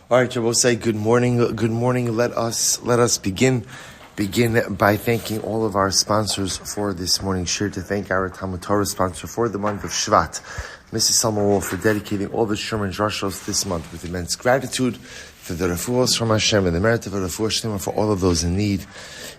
All right, Rabbi, say good morning. Good morning. Let us begin by thanking all of our sponsors for this morning's shir. To thank our TALMUD TORAH sponsor for the month of Shvat, Mrs. Selma Woolf, for dedicating all the Shiurim and Drushos this month with immense gratitude for the refuos from Hashem and the merit of a refuah sheleima for all of those in need,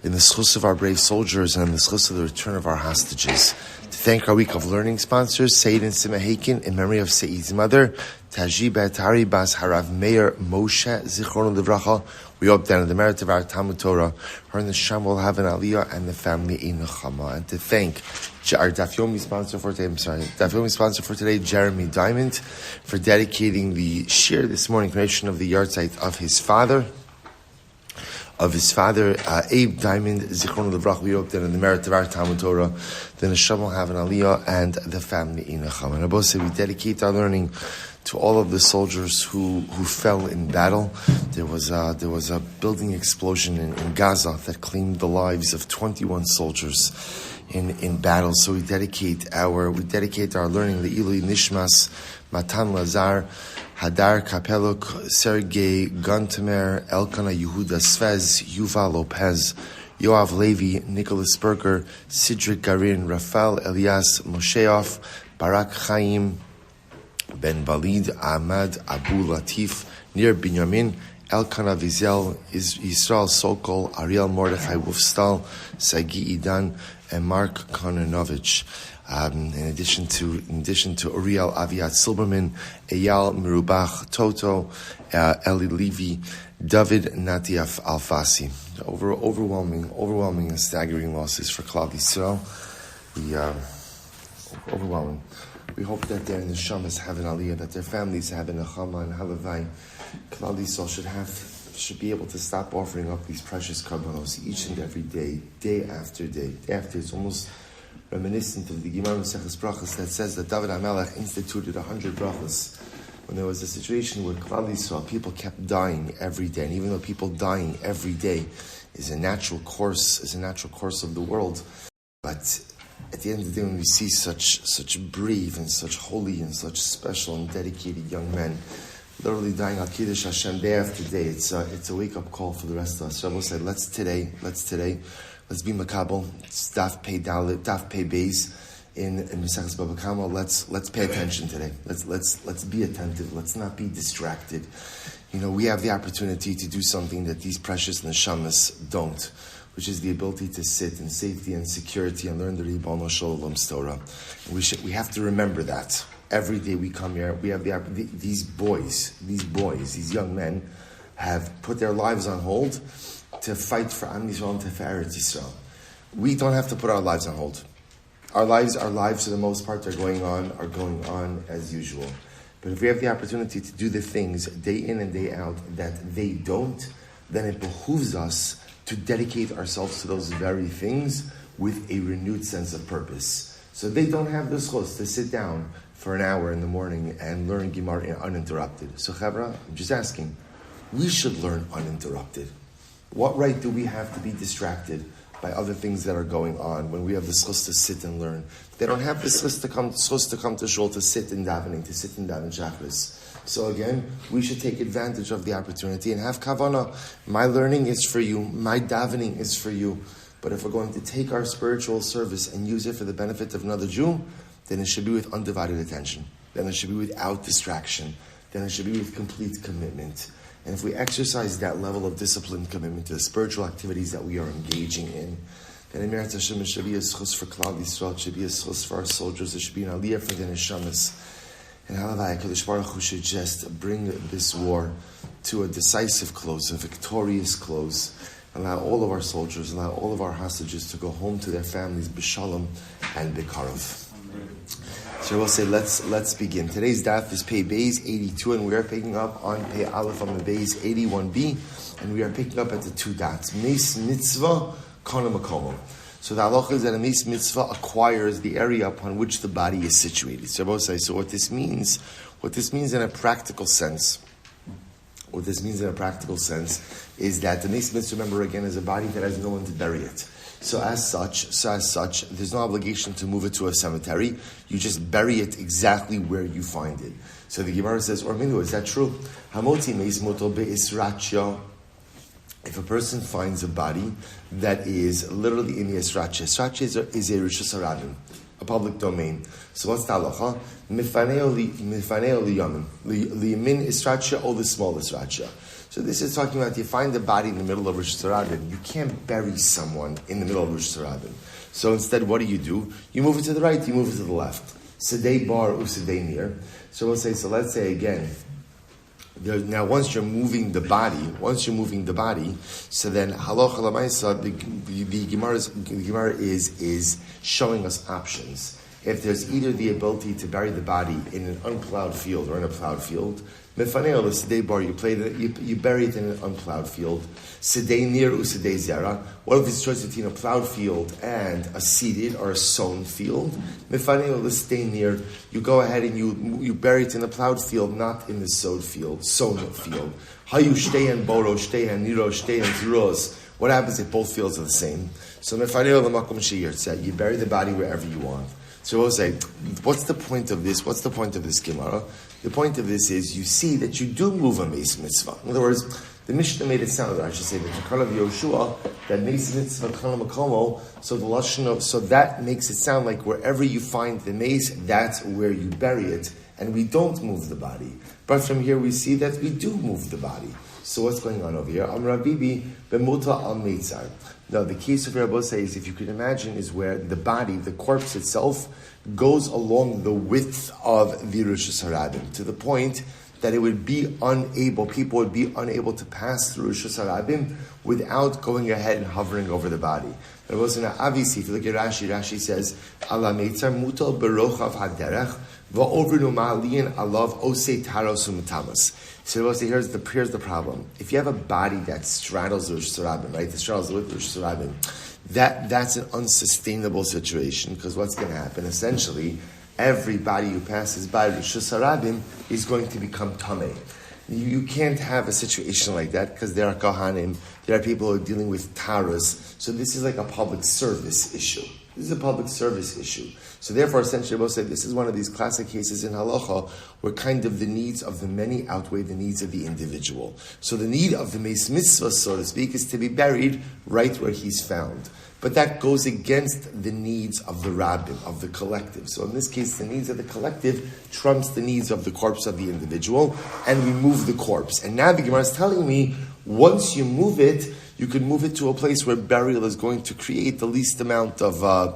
in the zchus of our brave soldiers and in the zchus of the return of our hostages. To thank our week of learning sponsors, Saeed and Sima Haken, in memory of Saeed's mother, Taji, Behtari, Bas, Harav, Meir, Moshe, zechus. We hope that in the merit of our TALMUD TORAH, her and Neshama will have an aliya and the family a Neshama. And to thank our Daf Yomi sponsor for today, Abe Diamond, for dedicating the shir this morning, creation of the yahrzeit of his father, Abe Diamond, zechus. We hope that in the merit of our TALMUD TORAH, the Neshama will have an aliya and the family a Neshama. And Abba said we dedicate our learning to all of the soldiers who fell in battle. There was a building explosion in Gaza that claimed the lives of 21 soldiers in battle. So we dedicate our learning the Ilui Nishmas, Matan Lazar, Hadar Kapeluk, Sergei Guntemer, Elkana Yehuda Svez, Yuval Lopez, Yoav Levi, Nicholas Berger, Sidrik Garin, Rafael Elias Mosheoff, Barak Chaim, Ben Balid, Ahmad, Abu Latif, Nir Binyamin, Elkana Vizel, Yisrael Sokol, Ariel Mordechai Wolfstal, Sagi Idan, and Mark Konanovich. In addition to Uriel Aviat Silberman, Eyal Mirubach Toto, Eli Levi, David Natiaf Alfasi. Overwhelming and staggering losses for Klal Yisrael. Overwhelming. We hope that their Neshamas have an aliya, that their families have an Neshama and Halavai. Klal Yisrael should be able to stop offering up these precious karbanos each and every day, day after day. It's almost reminiscent of the Gemara Maseches brachas that says that David HaMelech instituted 100 brachas when there was a situation where Klal Yisrael, people kept dying every day, and even though people dying every day is a natural course of the world, but at the end of the day, when we see such brave and such holy and such special and dedicated young men literally dying al kiddush Hashem day after day, it's a wake up call for the rest of us. Rabbi said, let's be makabel. It's Daf Pei Beis in Maseches Bava Kama. Let's pay attention today. Let's be attentive. Let's not be distracted. We have the opportunity to do something that these precious neshamas don't, which is the ability to sit in safety and security and learn the Ribono Shel Olam's Torah. We have to remember that every day we come here. We have these boys, young men, have put their lives on hold to fight for Am Yisroel and for Eretz Yisrael. We don't have to put our lives on hold. Our lives, for the most part, are going on as usual. But if we have the opportunity to do the things day in and day out that they don't, then it behooves us to dedicate ourselves to those very things with a renewed sense of purpose. So they don't have the zchus to sit down for an hour in the morning and learn Gemara uninterrupted. So Chavra, I'm just asking, we should learn uninterrupted. What right do we have to be distracted by other things that are going on when we have the zchus to sit and learn? They don't have the zchus to come to shul to sit in davening, to sit in daven shachris. So again, we should take advantage of the opportunity and have kavanah. My learning is for you. My davening is for you. But if we're going to take our spiritual service and use it for the benefit of another Jew, then it should be with undivided attention. Then it should be without distraction. Then it should be with complete commitment. And if we exercise that level of disciplined commitment to the spiritual activities that we are engaging in, then in Meir Hashem, it should be a zchus for Klal Yisrael, it should be a zchus for our soldiers, it should be an aliya for the Neshamas. And Halavai, HaKadosh Baruch Hu should just bring this war to a decisive close, a victorious close. Allow all of our soldiers, allow all of our hostages to go home to their families, b'shalom and b'karav. So we'll say, let's begin. Today's daf is Pei Beis 82, and we are picking up on Pei Aleph on the Beis 81b, and we are picking up at the two dots. Meis mitzvah, kana makomo. So the halacha is that a meis mitzvah acquires the area upon which the body is situated. So what this means in a practical sense, is that the meis mitzvah, remember again, is a body that has no one to bury it. So as such, there's no obligation to move it to a cemetery. You just bury it exactly where you find it. So the Gemara says, or Minu, is that true? Hamoti meis moto be'isratcha. If a person finds a body that is literally in the esratcha, esratcha is a refuos harabim, a public domain. So what's the halacha? Mifaneo liyamin, liyamin esratcha or the small esratcha. So this is talking about you find a body in the middle of refuos harabim. You can't bury someone in the middle of refuos harabim. So instead, what do? You move it to the right, you move it to the left. Sedei bar or sedei near. So we'll say, so let's say again, now once you're moving the body, so then halacha l'maisa, the Gemara is showing us options. If there's either the ability to bury the body in an unplowed field or in a plowed field, mefaneo l'sedei bar, you bury it in an unplowed field. Sedei near u sedei zera. What if it's choice between a plowed field and a seeded or a sown field? Mefaneo l'sedei near, you go ahead and you bury it in the plowed field, not in the sown field. Hayu shteyan boro, shteyan niro, shteyan zros. What happens if both fields are the same? So mefaneo l'makom sheyirtzeh, you bury the body wherever you want. So we'll say, what's the point of this? What's the point of this Gemara? The point of this is you see that you do move a meis mitzvah. In other words, the Mishnah made it sound, or I should say, the Chakal of Yehoshua, that meis mitzvah kana makomo. So the lashon of, so that makes it sound like wherever you find the meis, that's where you bury it, and we don't move the body. But from here we see that we do move the body. So what's going on over here? Am Rabibi bemuta al meitzar. Now the case of Rabbi says, if you can imagine, is where the body, the corpse itself, goes along the width of the refuos harabim to the point that it would be people would be unable to pass through refuos harabim without going ahead and hovering over the body. But it wasn't obviously. If you look at Rashi says, "Ala meitzar mutal berochav haderech va'ovrinu ma'aliyin alav osei taros umetamas." So here's the problem. If you have a body that straddles the refuos harabim, right? That straddles the width of the refuos harabim, that's an unsustainable situation, because what's going to happen? Essentially, everybody who passes by refuos harabim is going to become tamei. You can't have a situation like that, because there are kohanim, there are people who are dealing with taras. So this is like a public service issue. This is a public service issue. So therefore, essentially, we'll say this is one of these classic cases in halacha where kind of the needs of the many outweigh the needs of the individual. So the need of the meis mitzvah, so to speak, is to be buried right where he's found. But that goes against the needs of the rabbin, of the collective. So in this case, the needs of the collective trumps the needs of the corpse of the individual, and we move the corpse. And now the Gemara is telling me, once you move it, you can move it to a place where burial is going to create the least amount of, I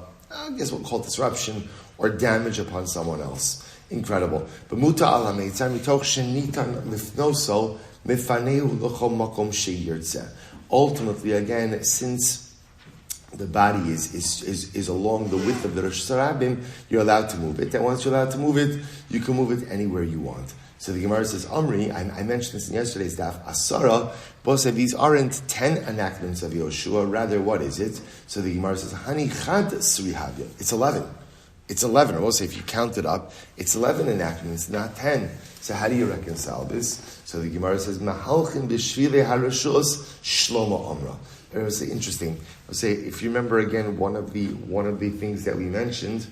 guess we'll call it disruption or damage upon someone else. Incredible. But muta ala meitzar mitoch shenitan lifnoso mifaneu l'chol makom sheyirtzeh. Ultimately, again, since the body is along the width of the refuos harabim, you're allowed to move it. And once you're allowed to move it, you can move it anywhere you want. So the Gemara says, Amri, I mentioned this in yesterday's daf, Asara, both said these aren't 10 enactments of Yehoshua, rather what is it? So the Gemara says, Hani chad srihavya. It's 11. It's 11, or we'll say if you count it up, it's 11 enactments, not 10. So how do you reconcile this? So the Gemara says, Mahalchin b'shvile harashos shlomo amra. It was interesting. I'll say, if you remember again, one of the things that we mentioned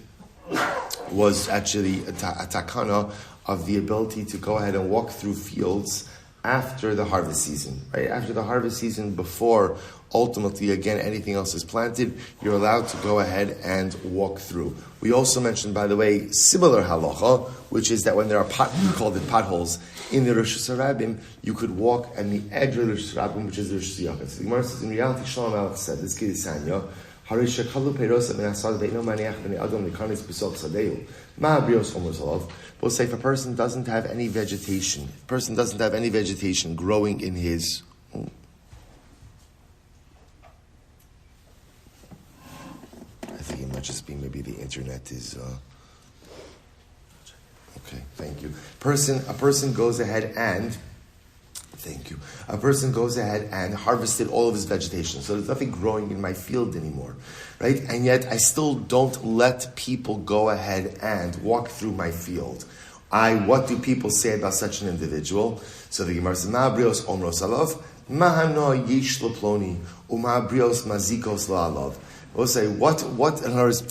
was actually a takana of the ability to go ahead and walk through fields after the harvest season, right? After the harvest season, before ultimately, again, anything else is planted, you're allowed to go ahead and walk through. We also mentioned, by the way, similar halacha, which is that when there are we called it potholes in the refuos harabim, you could walk on the edge of the refuos harabim, which is the refuos yachid. So the Gemara says, in reality, Shalom Aleich said, this kid is Sanya, Harush shekalu peiros min asad ve'ino maniach b'nei adam likanis b'soch sadeu. Ma brios omer zolav. We'll say if a person doesn't have any vegetation, growing in his... I think it might just be maybe the internet is... Okay, thank you. A person goes ahead and... Thank you. A person goes ahead and harvested all of his vegetation. So there's nothing growing in my field anymore, right? And yet I still don't let people go ahead and walk through my field. What do people say about such an individual? So the Gemara says, Ma'abrios omros alav, mahano yish leploni, u'ma'abrios mazikos la'alav. We'll say, what, in other words,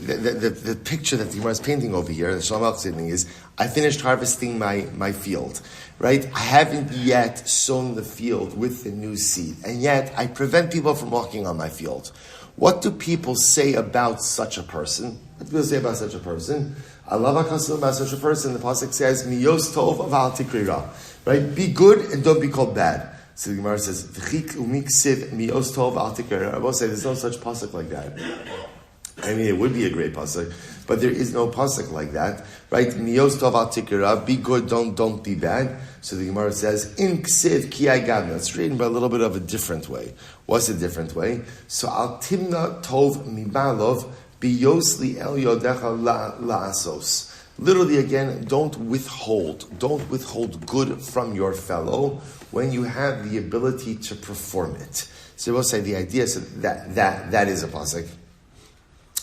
the picture that the Gemara is painting over here, the Selma Woolf thing is, I finished harvesting my field, right? I haven't yet sown the field with the new seed, and yet I prevent people from walking on my field. What do people say about such a person? What do people say about such a person? Allah about such a person, the Pasuk says, Miyos tov aval tikrira, right? Be good and don't be called bad. So the Gemara says, V'chik umiksiv miyos tov aval tikrira. I will say, there's no such Pasuk like that. I mean, it would be a great pasuk, but there is no pasuk like that, right? Miyos tov al tikra, be good, don't be bad. So the Gemara says, in ksiv ki agavna. It's written by a little bit of a different way. What's a different way? So al timna tov mibalov biyosli el yodecha la'asos. Literally again, don't withhold good from your fellow when you have the ability to perform it. So we'll say the idea is that is a pasuk.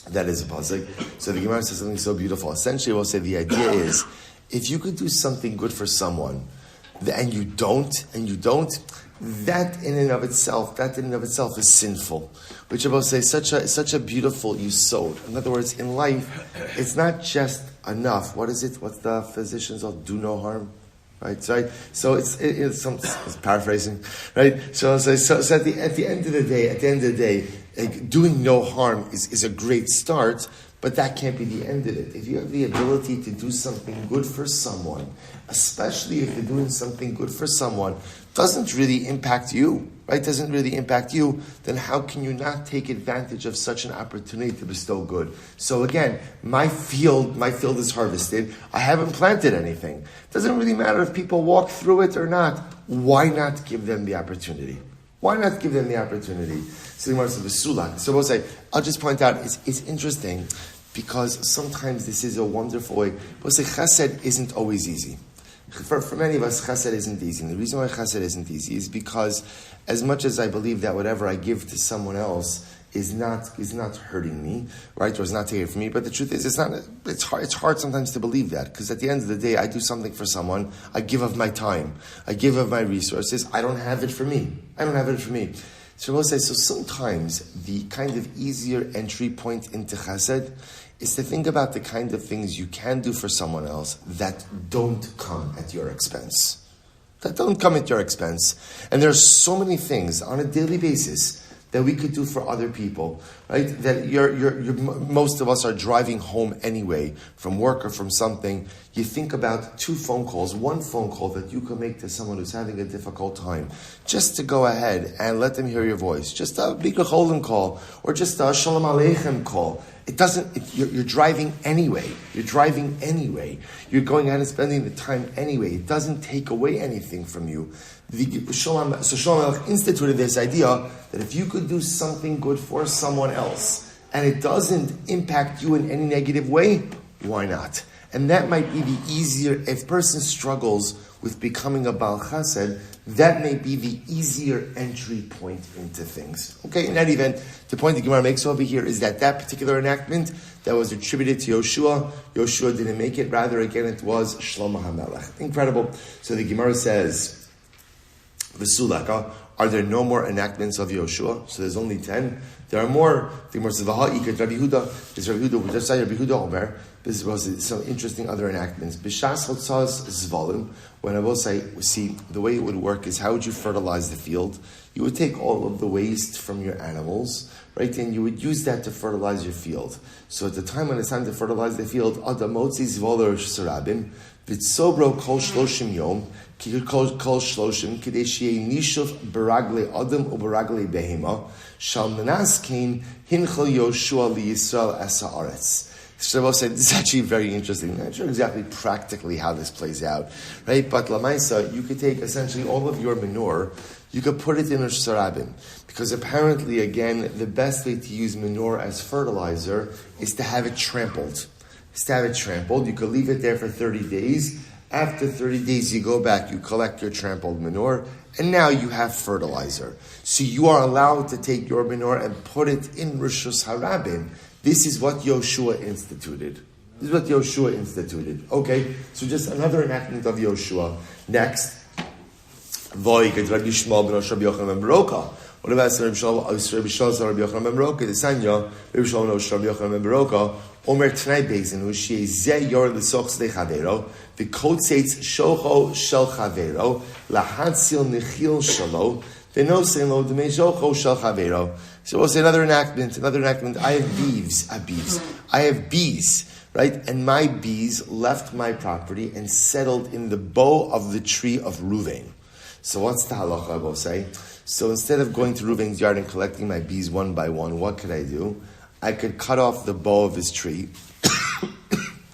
That is a pasuk. So the Gemara says something so beautiful. Essentially, we'll say the idea is, if you could do something good for someone, and you don't, that in and of itself is sinful. Which I will say, such a beautiful yisod. In other words, in life, it's not just enough. What is it? What's the physicians all do no harm? Right, so it's paraphrasing, right? So at the end of the day, doing no harm is a great start, but that can't be the end of it. If you have the ability to do something good for someone, especially if you're doing something good for someone, doesn't really impact you, right? Doesn't really impact you, then how can you not take advantage of such an opportunity to bestow good? So again, my field is harvested. I haven't planted anything. Doesn't really matter if people walk through it or not. Why not give them the opportunity? Why not give them the opportunity? So we'll say, I'll just point out, it's interesting because sometimes this is a wonderful way. We'll say chesed isn't always easy. For many of us, chesed isn't easy. And the reason why chesed isn't easy is because as much as I believe that whatever I give to someone else is not hurting me, right, or is not taking it from me, but the truth is it's hard sometimes to believe that, because at the end of the day, I do something for someone, I give of my time, I give of my resources, I don't have it for me. So we'll say, so sometimes the kind of easier entry point into chesed is to think about the kind of things you can do for someone else that don't come at your expense. And there are so many things on a daily basis that we could do for other people, right? That most of us are driving home anyway from work or from something. You think about one phone call that you can make to someone who's having a difficult time, just to go ahead and let them hear your voice. Just a Bika Cholim call, or just a Shalom Aleichem call. You're driving anyway. You're going out and spending the time anyway. It doesn't take away anything from you. So Shlomo instituted this idea that if you could do something good for someone else and it doesn't impact you in any negative way, why not? And that might be the easier, if a person struggles with becoming a Baal Chesed, that may be the easier entry point into things. Okay, in any event, the point the Gemara makes over here is that particular enactment that was attributed to Yoshua didn't make it, rather again it was Shlomo HaMelech. Incredible. So the Gemara says, V'sulaka, are there no more enactments of Yoshua? So there's only 10. There are more. The Gemara says, Rabbi Yehuda Omer. This was some interesting other enactments. B'shas hotzaz zvalim. When I will say, see, the way it would work is, how would you fertilize the field? You would take all of the waste from your animals, right? And you would use that to fertilize your field. So at the time when it's time to fertilize the field, adamotzi zvaler sarabim, v'tzobro kol shloshim yom, kol shloshim, kidei sheyei nishuv beragle adam u beragle behema, shal menaskein hinchel Yoshua liyisrael asa aretz. So we'll say, this is actually very interesting. I'm not sure exactly practically how this plays out, right? But Lamaisa, you could take essentially all of your manure, you could put it in a sarabim. Because apparently, again, the best way to use manure as fertilizer is to have it trampled. You could leave it there for 30 days. After 30 days, you go back, you collect your trampled manure, and now you have fertilizer. So you are allowed to take your manure and put it in Rishus Harabim. This is what Yoshua instituted. Okay, so just another enactment of Yoshua. Next, What about Rabbi Shmuel Rabbi Yochanan ben Baroka? The Sanya Rabbi Shmuel Rabbi Yochanan ben Baroka. Omer Tnai Bezin Ushi Ze Yor L'Sochs De Chavero the Kotzeitz Shocho Shel Chavero Lahansil Nechil Shalo the Nosein Lo Dmei Shocho Shel Chavero. So we'll say another enactment. I have bees, right? And my bees left my property and settled in the bow of the tree of Ruvain. So what's the halacha I will say? So instead of going to Ruvain's yard and collecting my bees one by one, what could I do? I could cut off the bow of his tree,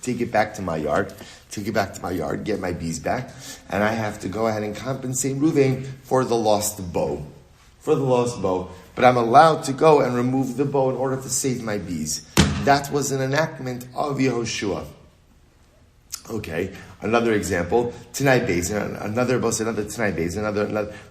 take it back to my yard, get my bees back, and I have to go ahead and compensate Ruvain for the lost bow. But I'm allowed to go and remove the bow in order to save my bees. That was an enactment of Yehoshua. Okay, another example, Tanai Bezin,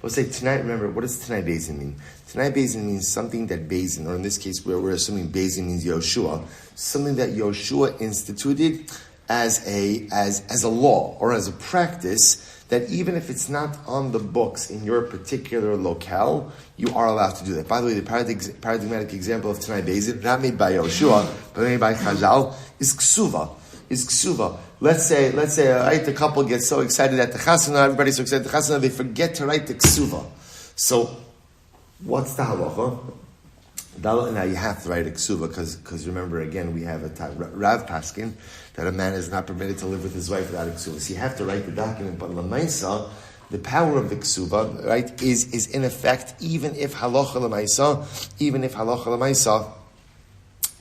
we'll say Tanai, remember, what does Tanai Bezin mean? Tanai Bezin means something that Bezin, or in this case where we're assuming Bezin means Yehoshua, something that Yehoshua instituted as a law, or as a practice, that even if it's not on the books in your particular locale, you are allowed to do that. By the way, the paradigmatic example of Tanai Bezin, not made by Yehoshua, but made by Chazal, is Ksuva. Let's say, right, the couple gets so excited at the chasana, everybody's so excited at the chasana, they forget to write the ksuva. So, what's the halacha? Now you have to write a ksuva, because remember, again, we have a Rav Paskin, that a man is not permitted to live with his wife without a ksuva. So you have to write the document, but lamaisa, the power of the ksuva, right, is in effect, even if halacha lamaisa,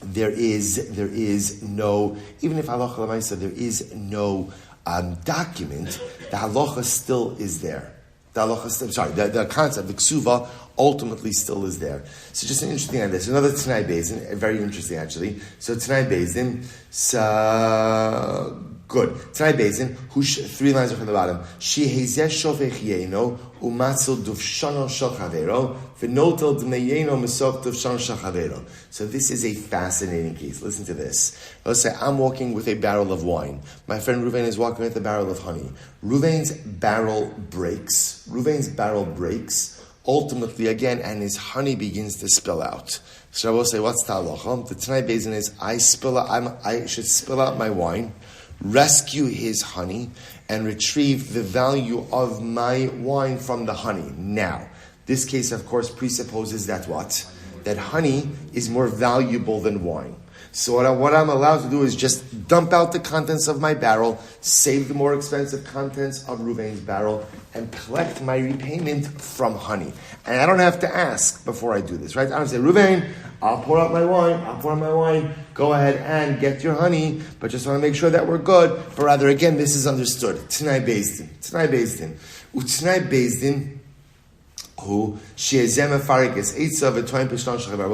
there is no document, the halacha still is there. The concept, the ksuva, ultimately still is there. So just an interesting idea. So another Tanai Bezin, very interesting actually. So Tanai Bezin, good. Tanai Bezin, 3 lines from the bottom. Shehezeh shofech yeno umatzil dufshano shel chavero v'notel dmeyeno mesok dufshano shel chavero. So this is a fascinating case. Listen to this. Let's say I'm walking with a barrel of wine. My friend Ruvain is walking with a barrel of honey. Ruvain's barrel breaks. Ultimately, again, and his honey begins to spill out. So I will say, what's the halacha? The Tanai Bezin is, I should spill out my wine, rescue his honey, and retrieve the value of my wine from the honey. Now, this case, of course, presupposes that what? That honey is more valuable than wine. So what I'm allowed to do is just dump out the contents of my barrel, save the more expensive contents of Ruvain's barrel, and collect my repayment from honey. And I don't have to ask before I do this, right? I don't say, Ruvain, I'll pour out my wine, go ahead and get your honey, but just want to make sure that we're good. But rather, again, this is understood. Tanai Bezdin. U'Tanai Bezdin, who she'ezem afarikis eitzav v'toim pishton shchavar.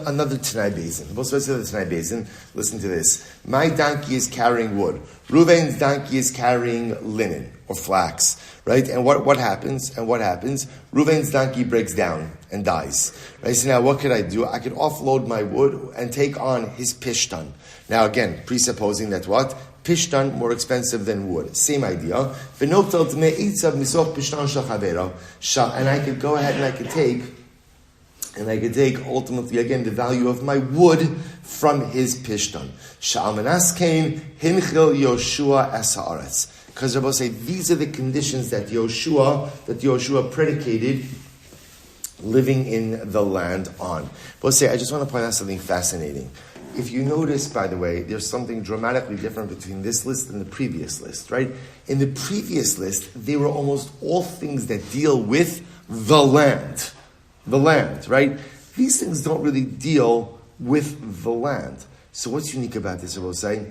Another Tanai Bezin. What's the Tanai Bezin? Listen to this. My donkey is carrying wood. Ruvain's donkey is carrying linen or flax. Right? And what happens? Ruvain's donkey breaks down and dies. Right? So now what could I do? I could offload my wood and take on his pishton. Now again, presupposing that what? Pishtan more expensive than wood. Same idea. And I could go ahead and I could take ultimately again the value of my wood from his pishtan. Because Rabbi say these are the conditions that Yoshua predicated living in the land on. But say I just want to point out something fascinating. If you notice, by the way, there's something dramatically different between this list and the previous list, right? In the previous list, they were almost all things that deal with the land, right? These things don't really deal with the land. So what's unique about this, I will say?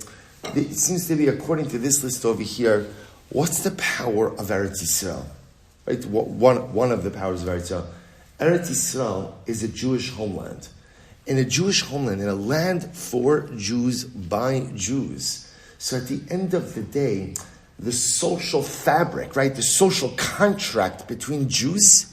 It seems to be, according to this list over here, what's the power of Eretz Yisrael? Right? One of the powers of Eretz Yisrael. Eretz Yisrael is a Jewish homeland. In a Jewish homeland, in a land for Jews, by Jews. So at the end of the day, the social fabric, right, the social contract between Jews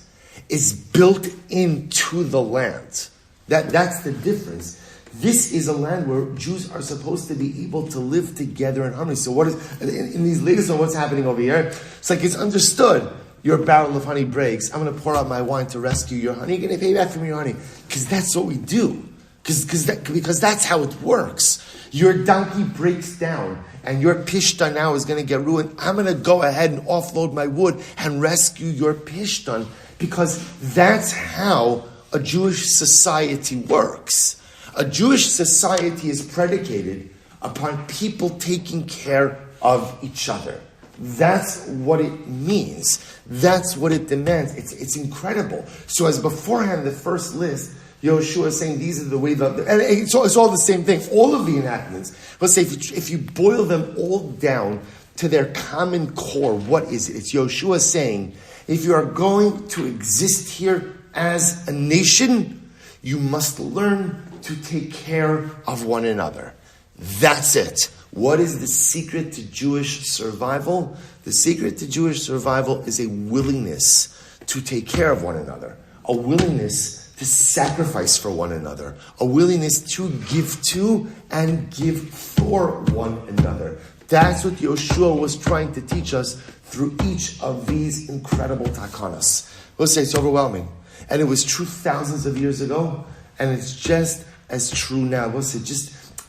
is built into the land. That's the difference. This is a land where Jews are supposed to be able to live together in harmony. So what is, in these latest on what's happening over here, it's like it's understood. your barrel of honey breaks, I'm going to pour out my wine to rescue your honey. You're going to pay back for me your honey. Because that's what we do. Because that's how it works. Your donkey breaks down and your pishtan now is going to get ruined. I'm going to go ahead and offload my wood and rescue your pishtan, because that's how a Jewish society works. A Jewish society is predicated upon people taking care of each other. That's what it means. That's what it demands. It's incredible. So as beforehand, the first list, Yoshua is saying these are the way and it's all the same thing. All of the enactments. Let's say if you boil them all down to their common core, what is it? It's Yoshua saying, if you are going to exist here as a nation, you must learn to take care of one another. That's it. What is the secret to Jewish survival? The secret to Jewish survival is a willingness to take care of one another, a willingness to sacrifice for one another, a willingness to give to and give for one another. That's what Yoshua was trying to teach us through each of these incredible takanas. We'll say it's overwhelming. And it was true thousands of years ago, and it's just as true now. We'll say,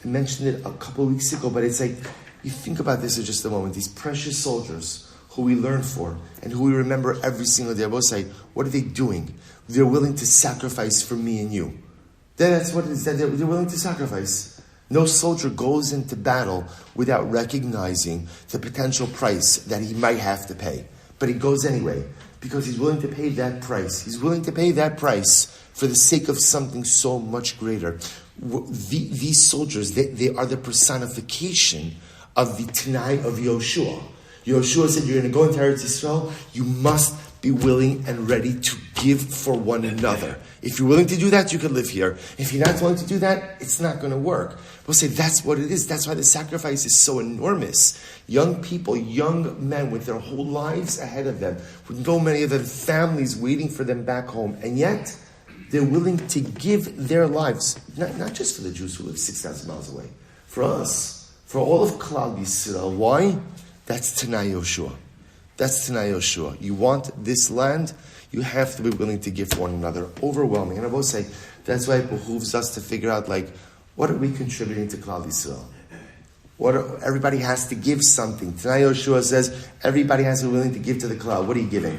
I mentioned it a couple of weeks ago, but it's like, you think about this for just a moment. These precious soldiers who we learn for and who we remember every single day. We'll say, what are they doing? They're willing to sacrifice for me and you. That's what it is. They're willing to sacrifice. No soldier goes into battle without recognizing the potential price that he might have to pay. But he goes anyway, because he's willing to pay that price. He's willing to pay that price for the sake of something so much greater. These soldiers, they are the personification of the Tanai of Yoshua. Yoshua said, you're going to go into Eretz Yisrael, you must be willing and ready to give for one another. If you're willing to do that, you can live here. If you're not willing to do that, it's not going to work. We'll say that's what it is. That's why the sacrifice is so enormous. Young people, young men with their whole lives ahead of them, with so many of their families waiting for them back home, and yet they're willing to give their lives, not just for the Jews who live 6,000 miles away, for us, for all of Klal Yisrael. Why? That's Tanai Yoshua. That's Tanai Yoshua. You want this land, you have to be willing to give for one another. Overwhelming. And I will say, that's why it behooves us to figure out, what are we contributing to Klal Yisrael? Everybody has to give something. Tanai Yoshua says, everybody has to be willing to give to the Klal. What are you giving?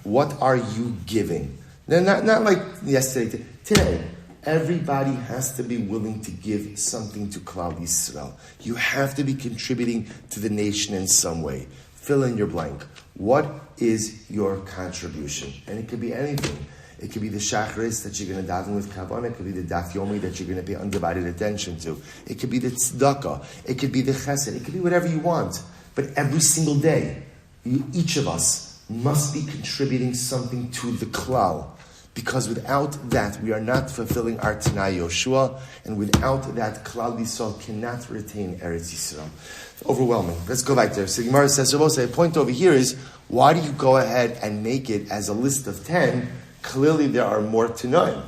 What are you giving? No, not like yesterday. Today, everybody has to be willing to give something to Klal Yisrael. You have to be contributing to the nation in some way. Fill in your blank. What is your contribution? And it could be anything. It could be the shacharis that you're going to daven with kavanah. It could be the Daf Yomi that you're going to pay undivided attention to. It could be the tzedakah. It could be the chesed. It could be whatever you want. But every single day, each of us must be contributing something to the klal. Because without that, we are not fulfilling our Tanai Yoshua, and without that, Klal Yisrael cannot retain Eretz Yisrael. It's overwhelming. Let's go back there. So Gemara says, the point over here is, why do you go ahead and make it as a list of 10? Clearly, there are more to know.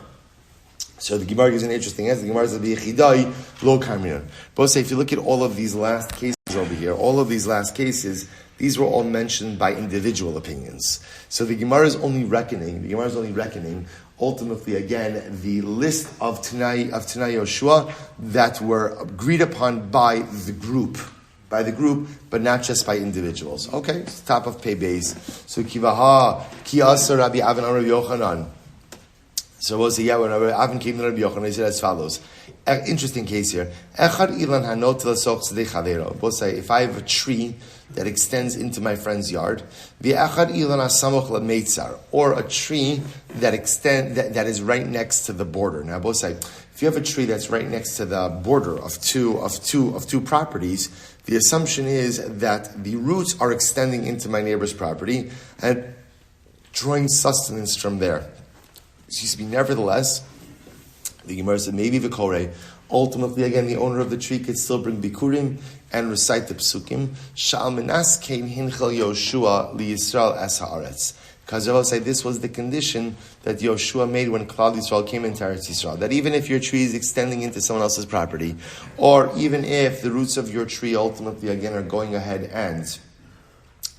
So the Gemara gives an interesting answer. The Gemara says, "V'yechidai lo kaminon." Both say, if you look at all of these last cases over here, all of these last cases, these were all mentioned by individual opinions. So the Gemara is only reckoning, ultimately, again, the list of Tanai Yoshua that were agreed upon by the group, but not just by individuals. Okay, it's top of pay base. So Kivaha, Ki Asa Rabbi Avin Rabbi Yochanan. So we'll say, when Rabbi Avin came to Rabbi Yochanan, he said as follows. Interesting case here. We'll say, if I have a tree that extends into my friend's yard, or a tree that is right next to the border. Now, both say, if you have a tree that's right next to the border of two properties, the assumption is that the roots are extending into my neighbor's property and drawing sustenance from there. Excuse me. Nevertheless, the Gemara said maybe v'korei. Ultimately, again, the owner of the tree could still bring bikurim and recite the psukim. Sha'al menas kein hinchel Yoshua liYisrael es haaretz. Because I will say this was the condition that Yoshua made when Klal Yisrael came into Eretz Yisrael. That even if your tree is extending into someone else's property, or even if the roots of your tree ultimately again are going ahead and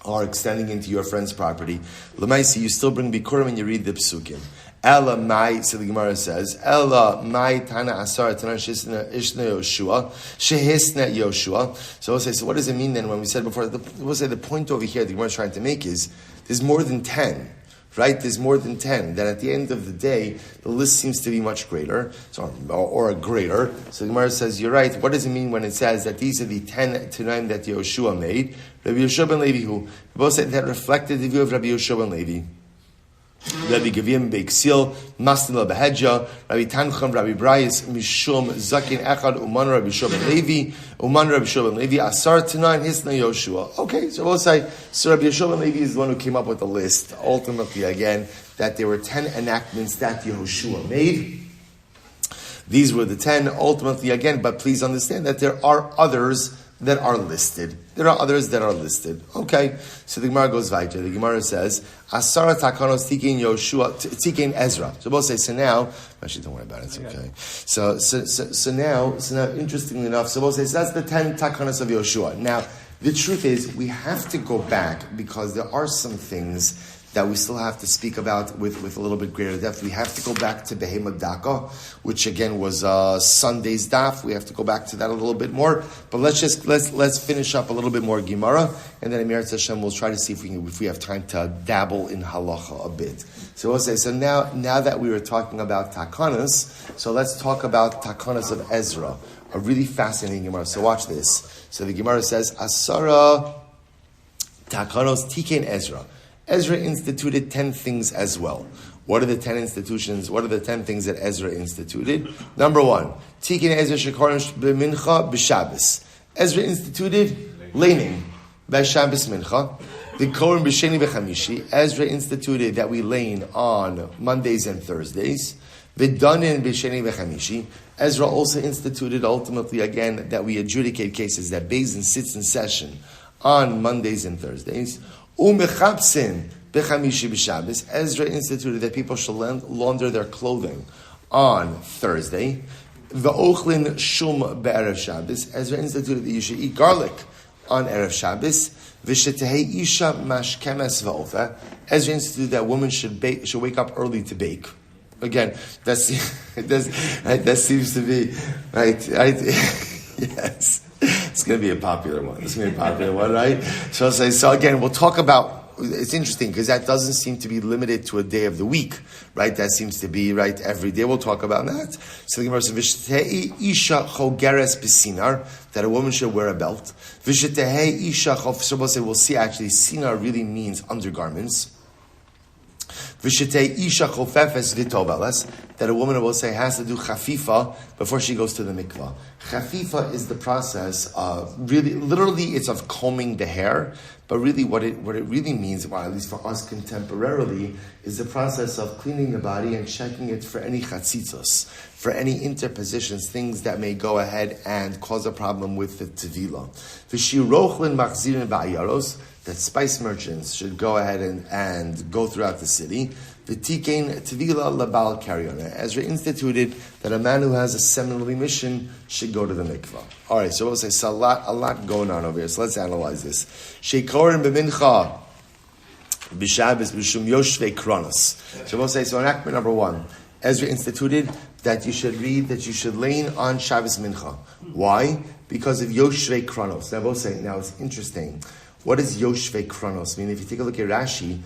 are extending into your friend's property, Lemaisi, you still bring Bikurim and you read the Psukim. Ella Mai, so the Gemara says, Ella Mai Tana Asar Tana Ishna Yoshua, Shehisna Yoshua. So we'll say, so what does it mean then when we said before, we'll say the point over here the Gemara is trying to make is, there's more than 10. Right? There's more than 10. That at the end of the day, the list seems to be much greater, or greater. So the Gemara says, you're right. What does it mean when it says that these are the 10 Tanaim that Yehoshua made? Rabbi Yehoshua ben Levi, who both said that reflected the view of Rabbi Yehoshua ben Levi. Rabbi Gavim Beiksil, Masnila Behedja, Rabbi Tancham, Rabbi Brais, Mishum, Zakin Echad, Uman Rabbi Yehoshua ben Levi, Asar Tanaim, Hisna Yoshua. Okay, so we'll say, so Rabbi Yehoshua ben Levi is the one who came up with the list, ultimately again, that there were 10 enactments that Yehoshua made. These were the 10, ultimately again, but please understand that there are others that are listed. There are others that are listed. Okay, so the Gemara goes weiter. The Gemara says, Asara Takanos Tikein Yoshua, Tikein Ezra. So both say, so now, actually don't worry about it, it's okay. So now, interestingly enough, so both say, so that's the 10 Takanos of Yoshua. Now, the truth is, we have to go back because there are some things that we still have to speak about with a little bit greater depth. We have to go back to Behemah Daka, which again was Sunday's daf. We have to go back to that a little bit more. But let's finish up a little bit more Gemara, and then Amir Hashem will try to see if we have time to dabble in halacha a bit. So we'll say, so now that we were talking about Takanos, so let's talk about Takanos of Ezra, a really fascinating Gemara. So watch this. So the Gemara says, Asara Takanos Tikein Ezra. Ezra instituted 10 things as well. What are the 10 institutions? What are the 10 things that Ezra instituted? Number 1, Tikkun Ezra Shekorim b'mincha b'Shabbos. Ezra instituted laning by Shabbos mincha. The Korim b'Sheni b'Chamishi. Ezra instituted that we lane on Mondays and Thursdays. V'danin b'Sheni b'Chamishi. Ezra also instituted ultimately again that we adjudicate cases, that Beis Din sits in session on Mondays and Thursdays. Umechabsin b'chamishi b'Shabbos. Ezra instituted that people shall launder their clothing on Thursday. V'ochlin shum be'erev Shabbos. Ezra instituted that you should eat garlic on erev Shabbos. V'shetehei isha mashkemes v'ofa. Ezra instituted that women should wake up early to bake. Again, that seems to be right. Yes. It's going to be a popular one. Right? So again, we'll talk about, it's interesting because that doesn't seem to be limited to a day of the week, right? That seems to be, right, every day. We'll talk about that. So the Gemara says, Vishtehei isha chogeres b'sinar, that a woman should wear a belt. Vishtehei isha chof, we'll see actually, sinar really means undergarments. V'shetei isha chofefes v'tobeles, that a woman will say has to do chafifa before she goes to the mikvah. Chafifa is the process of literally it's of combing the hair, but really what it really means, well, at least for us contemporarily, is the process of cleaning the body and checking it for any chatzitzos, for any interpositions, things that may go ahead and cause a problem with the tevilah. V'shirochlin machzirin ba'ayaros, that spice merchants should go ahead and go throughout the city. V'tikein tevilah labal karyona. Ezra instituted that a man who has a seminal emission should go to the mikvah. All right, so we'll say so a lot going on over here. So let's analyze this. Sheikorim b'mincha b'Shabbos b'shum yoshvei kronos. So we'll say, so enactment number 1, Ezra instituted that you should lane on Shabbos mincha. Why? Because of yoshvei kronos. Now we'll say, now it's interesting. What does Yoshvei Kronos mean? If you take a look at Rashi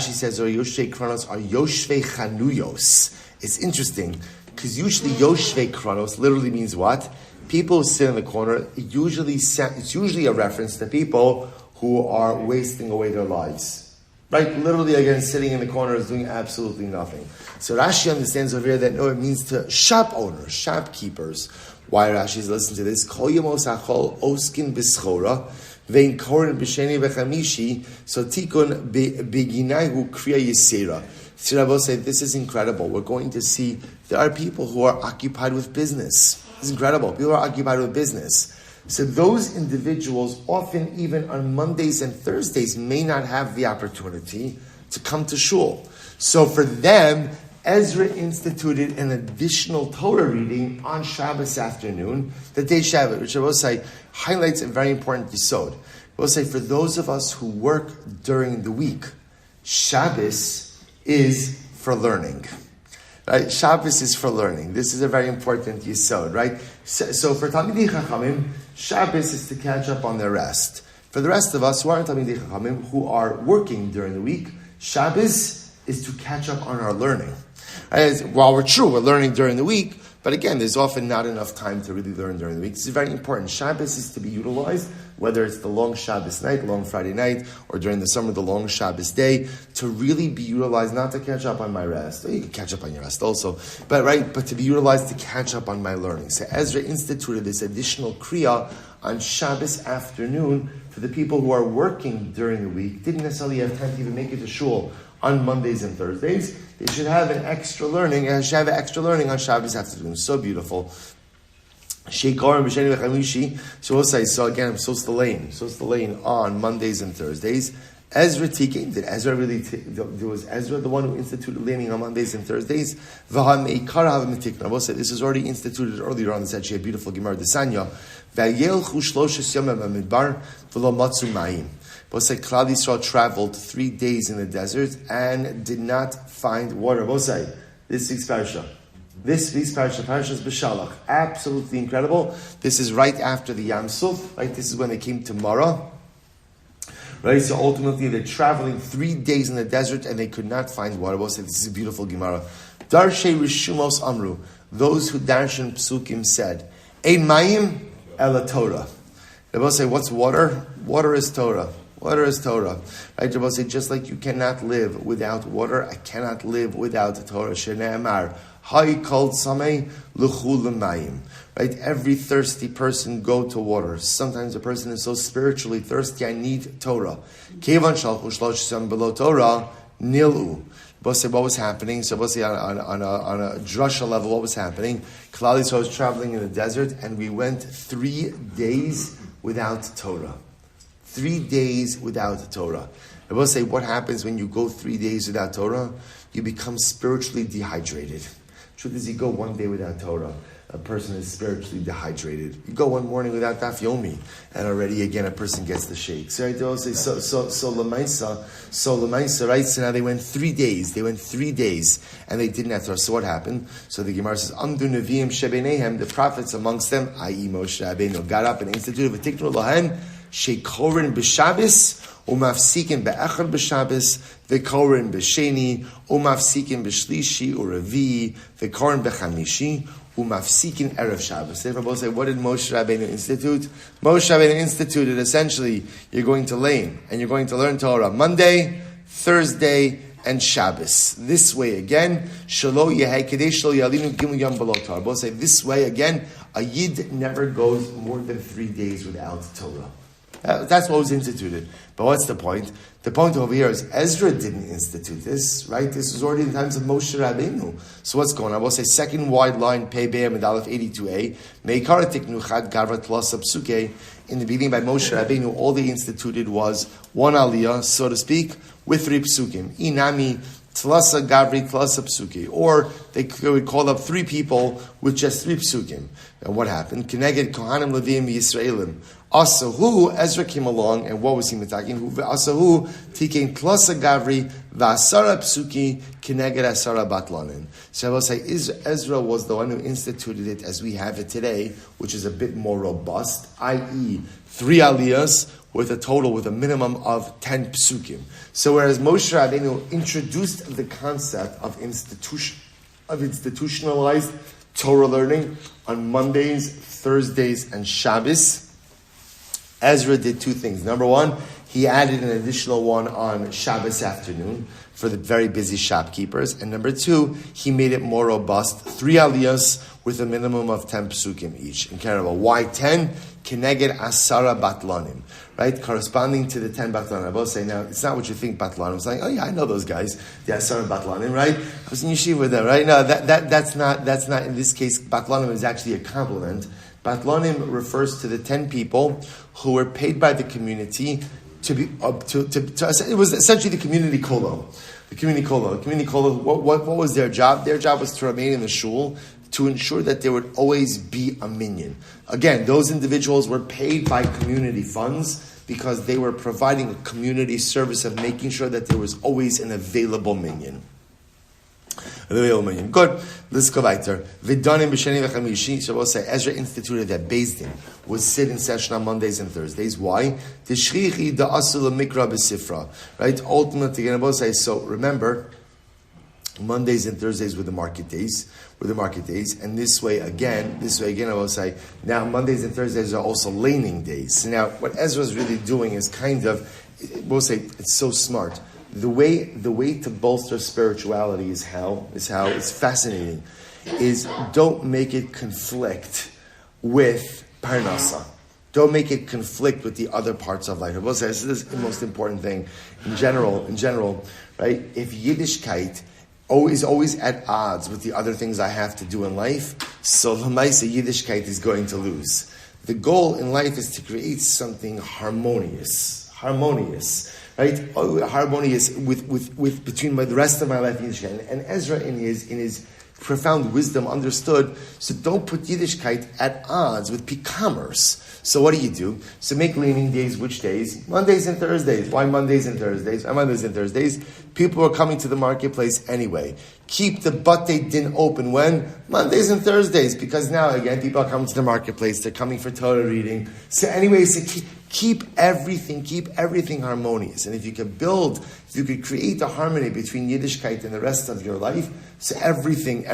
says, Yoshvei Kronos are Yoshvei Chanuyos. It's interesting, because usually Yoshvei Kronos literally means what? People who sit in the corner. It's usually a reference to people who are wasting away their lives. Right? Literally, again, sitting in the corner is doing absolutely nothing. So Rashi understands over here that, no, it means to shop owners, shopkeepers. Why Rashi? Listen to this. Kol yemos hachol oskin b'schora. Vein korin b'sheni b'chamishi, so tikun beginayhu kriya yisera. Tziravo said, this is incredible. We're going to see there are people who are occupied with business. It's incredible. People are occupied with business. So those individuals, often even on Mondays and Thursdays, may not have the opportunity to come to shul. So for them, Ezra instituted an additional Torah reading on Shabbos afternoon, the day Shabbat, which I will say highlights a very important yesod. We'll say for those of us who work during the week, Shabbos is for learning. Right? Shabbos is for learning. This is a very important yesod, right? So for Talmidei Chachamim, Shabbos is to catch up on their rest. For the rest of us who aren't Talmidei Chachamim, who are working during the week, Shabbos is to catch up on our learning. Right? While we're learning during the week, but again, there's often not enough time to really learn during the week. This is very important. Shabbos is to be utilized, whether it's the long Shabbos night, long Friday night, or during the summer, the long Shabbos day, to really be utilized, not to catch up on my rest. You can catch up on your rest also, but to be utilized to catch up on my learning. So Ezra instituted this additional kriya on Shabbos afternoon for the people who are working during the week, didn't necessarily have time to even make it to shul on Mondays and Thursdays. They should have an extra learning, and should have an extra learning on Shabbos afternoon. So beautiful. So again, so Stalain on Mondays and Thursdays. Ezra Tikin, did Ezra really, was Ezra the one who instituted laning on Mondays and Thursdays? I will say this was already instituted earlier on. It's actually a beautiful Gemara Desanya. We'll say Klal Yisrael traveled 3 days in the desert and did not find water. We'll say this week's parasha. This week's parasha is B'Shalach. Absolutely incredible. This is right after the Yam Suf. Right, this is when they came to Mara. Right, so ultimately they're traveling 3 days in the desert and they could not find water. We'll say this is a beautiful Gemara. Darshei Rishumos Amru. Those who darshan psukim said, Ein Mayim Ela Torah. They will say, what's water? Water is Torah. Water is Torah. Right? Rabbi say, just like you cannot live without water, I cannot live without the Torah. Shene'amar, Hy'd called Samei L'chul L'mayim. Right? Every thirsty person go to water. Sometimes a person is so spiritually thirsty, I need Torah. Kevan shalchu shlosh below Torah, nilu. Rabbi say, what was happening? So Rabbi say, on a drasha level, what was happening? Klal Yisrael was traveling in the desert, and we went 3 days without Torah. 3 days without Torah. I will say, what happens when you go 3 days without Torah? You become spiritually dehydrated. Truth is, you go 1 day without Torah, a person is spiritually dehydrated. You go 1 morning without Daf Yomi, and already again a person gets the shakes. Right? They all say, so lemaisa, right? So now they went 3 days. They went 3 days, and they didn't have Torah. So what happened? So the Gemara says, Amdu Neviim Shebenehem, the prophets amongst them, i.e. Moshe Rabbeinu, got up and instituted v'tiknu lahem shekorin b'Shabbos umafsikin be'echad b'Shabbos v'korin b'sheni umafsikin b'shlishi u'revi v'korin b'chamishi umafsikin erev Shabbos. Therefore, say, what did Moshe Rabbeinu institute? Moshe Rabbeinu instituted essentially, you're going to lane and you're going to learn Torah Monday, Thursday, and Shabbos. This way again, Shalo Yehei Kedei Shlo Yalinu Gimel Yom Below Torah. Both say this way again, a Yid never goes more than 3 days without Torah. That's what was instituted. But what's the point? The point over here is Ezra didn't institute this, right? This was already in the times of Moshe Rabbeinu. So what's going on? I will say second wide line, Pei Be'er Medalef 82a, Meikara Tiknu Chad Garva Tlas Psuke. In the beginning by Moshe Rabbeinu, all they instituted was one aliya, so to speak, with 3 psukim. Inami Tlasa Gavri Tlasa Psuki. Or they would call up 3 people with just 3 psukim. And what happened? Keneged Kohanim Levim Yisraelim. Asahu, Ezra came along, and what was he mitaking? Asahu, Tikein Tlasa Gavri, Vasara Psuki, Keneged Asara Batlanin. So I will say, Ezra was the one who instituted it as we have it today, which is a bit more robust, i.e., 3 aliyas, with a minimum of 10 psukim. So whereas Moshe Rabbeinu introduced the concept of institutionalized Torah learning on Mondays, Thursdays, and Shabbos, Ezra did 2 things. Number 1, he added an additional one on Shabbos afternoon for the very busy shopkeepers. And number 2, he made it more robust. 3 aliyas with a minimum of 10 psukim each. Incredible. Why 10? Keneged asara batlanim. Right? Corresponding to the 10 batlanim. I will say now, it's not what you think batlanim. It's like, oh yeah, I know those guys. The asara batlanim, right? I was in yeshiva with them, right? No, that's not, in this case, batlanim is actually a compliment. Batlanim refers to the 10 people who were paid by the community to be it was essentially the community kolo. The community kolo, what was their job? Their job was to remain in the shul, to ensure that there would always be a minyan. Again, those individuals were paid by community funds because they were providing a community service of making sure that there was always an available minyan. Good. Let's go weiter. V'danim b'sheni v'chamishi. Shabbos say Ezra instituted that Beis Din would sit in session on Mondays and Thursdays. Why? Tishchichi da'asul mikra b'sifra. Right. Ultimately, Shabbos say. So remember, Mondays and Thursdays were the market days. And this way again, I will say, now Mondays and Thursdays are also laning days. So now what Ezra is really doing is we'll say, it's so smart. The way to bolster spirituality is how it's fascinating, is don't make it conflict with parnasa. Don't make it conflict with the other parts of life. I will say, this is the most important thing in general, right? If Yiddishkeit is always at odds with the other things I have to do in life, so Lamaisa Yiddishkeit is going to lose. The goal in life is to create something harmonious, right? Harmonious with between the rest of my life and Yiddishkeit. And Ezra in his profound wisdom understood, so don't put Yiddishkeit at odds with commerce. So what do? So make leaning days, which days? Mondays and Thursdays. Why Mondays and Thursdays? Why Mondays and Thursdays? People are coming to the marketplace anyway. Keep the Batei Din open when? Mondays and Thursdays. Because now, again, people are coming to the marketplace. They're coming for Torah reading. So anyway, keep everything harmonious. And if you could create a harmony between Yiddishkeit and the rest of your life, so everything